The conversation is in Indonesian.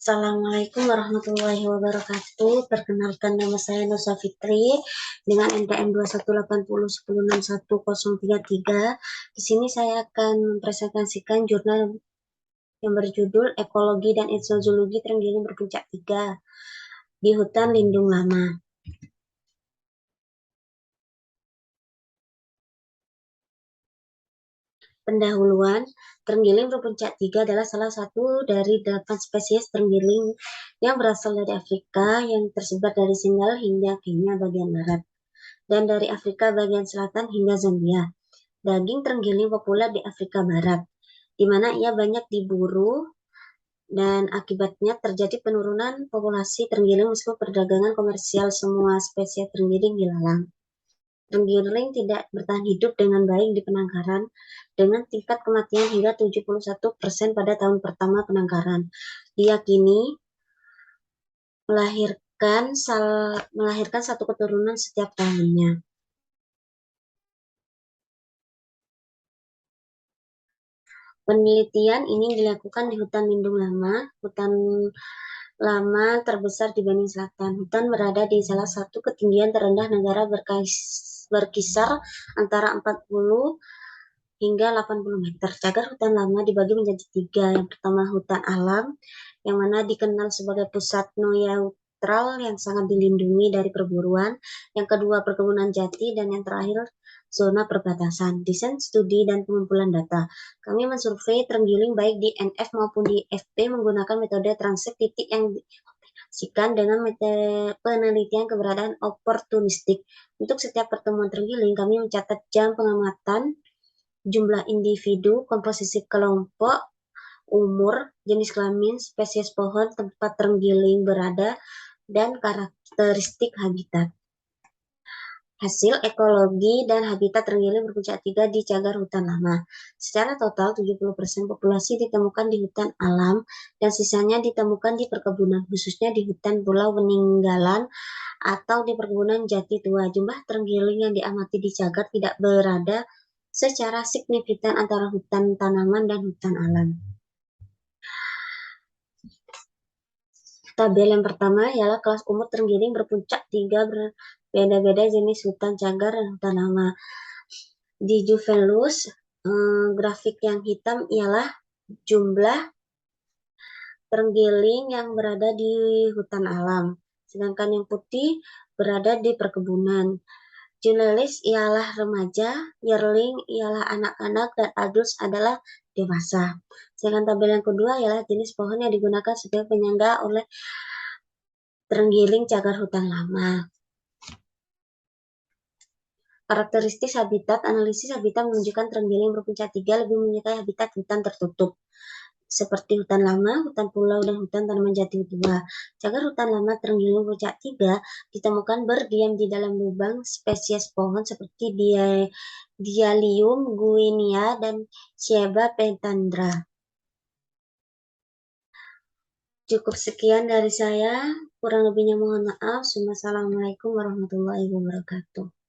Assalamualaikum warahmatullahi wabarakatuh. Perkenalkan, nama saya Nusa Fitri dengan NPM 21801061033. Di sini saya akan mempresentasikan jurnal yang berjudul Ekologi dan Etnozoologi Terenggiling Berpuncak 3 di Hutan Lindung Lama. Pendahuluan, terenggiling berpuncak 3 adalah salah satu dari 8 spesies terenggiling yang berasal dari Afrika yang tersebar dari Senegal hingga Kenya bagian barat, dan dari Afrika bagian selatan hingga Zambia. Daging terenggiling populer di Afrika Barat, di mana ia banyak diburu dan akibatnya terjadi penurunan populasi terenggiling meskipun perdagangan komersial semua spesies terenggiling dilarang. Terenggiling tidak bertahan hidup dengan baik di penangkaran, dengan tingkat kematian hingga 71% pada tahun pertama penangkaran. Diyakini melahirkan satu keturunan setiap tahunnya. Penelitian ini dilakukan di hutan lindung lama, hutan lama terbesar dibanding selatan. Hutan berada di salah satu ketinggian terendah negara berkisar antara 40 hingga 80 meter. Cagar hutan lama dibagi menjadi 3. Yang pertama, hutan alam, yang mana dikenal sebagai pusat neutral yang sangat dilindungi dari perburuan. Yang kedua, perkebunan jati. Dan yang terakhir, zona perbatasan. Desain studi dan pengumpulan data. Kami mensurvei terenggiling baik di NF maupun di FP menggunakan metode transek titik yang dikombinasikan dengan penelitian keberadaan oportunistik. Untuk setiap pertemuan terenggiling, kami mencatat jam pengamatan, jumlah individu, komposisi kelompok, umur, jenis kelamin, spesies pohon, tempat terenggiling berada, dan karakteristik habitat. Hasil ekologi dan habitat terenggiling berpuncak 3 di cagar hutan lama. Secara total, 70% populasi ditemukan di hutan alam dan sisanya ditemukan di perkebunan, khususnya di hutan pulau peninggalan atau di perkebunan jati tua. Jumlah terenggiling yang diamati di cagar tidak berada secara signifikan antara hutan tanaman dan hutan alam. Tabel yang pertama ialah kelas umur terenggiling berpuncak 3 berbeda-beda jenis hutan cagar dan hutan lama. Di Juventus, grafik yang hitam ialah jumlah terenggiling yang berada di hutan alam, sedangkan yang putih berada di perkebunan. Juvenalis ialah remaja, yearling ialah anak-anak, dan adults adalah dewasa. Sedangkan tabel yang kedua ialah jenis pohon yang digunakan sebagai penyangga oleh terenggiling cagar hutan lama. Karakteristik habitat. Analisis habitat menunjukkan terenggiling berpuncak 3 lebih menyukai habitat hutan tertutup, seperti hutan lama, hutan pulau, dan hutan tanaman jati tua. Cagar hutan lama terenggiling berpuncak 3 ditemukan berdiam di dalam lubang spesies pohon seperti Dialium guinea dan Ceiba pentandra. Cukup sekian dari saya, kurang lebihnya mohon maaf. Wassalamualaikum warahmatullahi wabarakatuh.